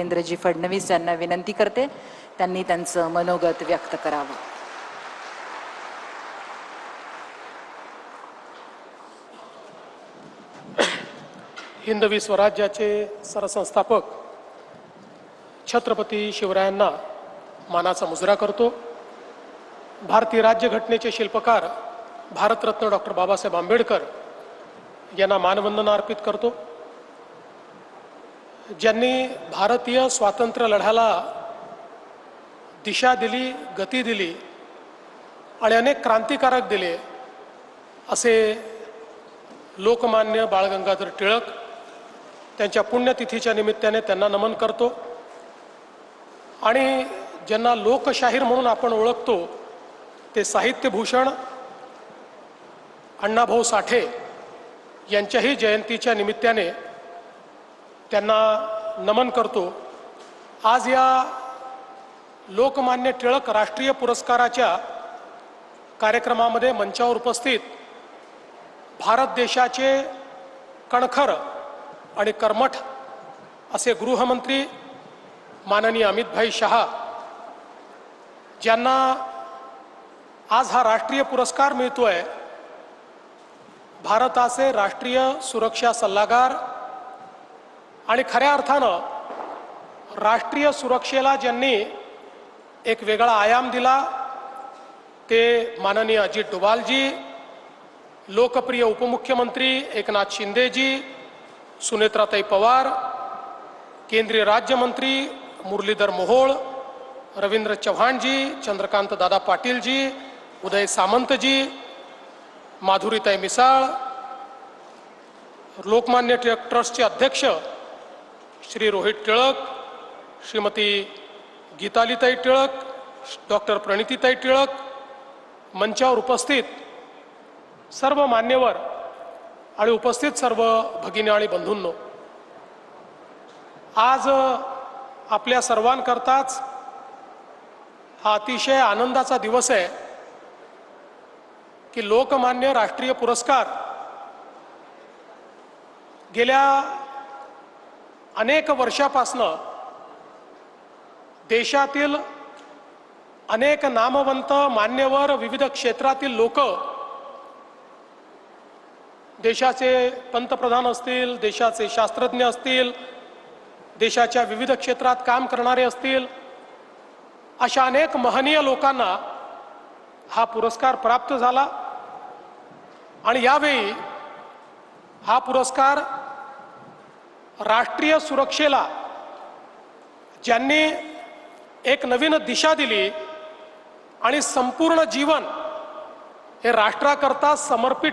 देवेंद्रजी फडणवीस यांना विनंती करते त्यांनी त्यांचं मनोगत व्यक्त करावं। हिंदवी स्वराज्याचे सरसंस्थापक छत्रपती शिवरायांना मानाचा मुजरा करतो। भारतीय राज्यघटनेचे शिल्पकार भारतरत्न डॉक्टर बाबासाहेब आंबेडकर यांना मानवंदना अर्पित करतो। ज्यांनी भारतीय स्वातंत्र्य लढ्याला दिशा दिली, गती दिली आणि अनेक क्रांतिकारक दिले असे लोकमान्य बाळ गंगाधर टिळक त्यांच्या पुण्यतिथीच्या निमित्ताने त्यांना नमन करतो। आणि ज्यांना लोकशाहीर म्हणून आपण ओळखतो ते साहित्यभूषण अण्णाभाऊ साठे यांच्याही जयंतीच्या निमित्ताने त्यांना नमन करतो। आज या लोकमान्य टिळक राष्ट्रीय पुरस्काराच्या कार्यक्रमामध्ये मंचावर उपस्थित भारत देशाचे कणखर आणि कर्मठ असे गृहमंत्री माननीय अमितभाई शहा ज्यांना आज हा राष्ट्रीय पुरस्कार मिळतोय, भारताचे राष्ट्रीय सुरक्षा सल्लागार आणि खऱ्या अर्थानं राष्ट्रीय सुरक्षेला ज्यांनी एक वेगळा आयाम दिला ते माननीय अजित डोभालजी, लोकप्रिय उपमुख्यमंत्री एकनाथ शिंदेजी, सुनेत्राताई पवार, केंद्रीय राज्यमंत्री मुरलीधर मोहोळ, रवींद्र चव्हाणजी, चंद्रकांत दादा पाटीलजी, उदय सामंतजी, माधुरीताई मिसाळ, लोकमान्य टिळक ट्रस्टचे अध्यक्ष श्री रोहित टिळक, श्रीमती गीतालीताई टिळक, डॉक्टर प्रणितीताई टिळक, मंचावर उपस्थित सर्व मान्यवर आणि उपस्थित सर्व भगिनी आणि बंधूंनो, आज आपल्या सर्वांकरताच हा अतिशय आनंदाचा दिवस आहे की लोकमान्य राष्ट्रीय पुरस्कार गेल्या अनेक वर्षापासनं देशातील अनेक नामवंत मान्यवर, विविध क्षेत्रातील लोक, देशाचे पंतप्रधान असतील, देशाचे शास्त्रज्ञ असतील, देशाच्या विविध क्षेत्रात काम करणारे असतील, अशा अनेक महनीय लोकांना हा पुरस्कार प्राप्त झाला। आणि यावेळी हा पुरस्कार राष्ट्रीय सुरक्षेला ज्यांनी एक नवीन दिशा दिली आणि संपूर्ण जीवन हे राष्ट्राकरता समर्पित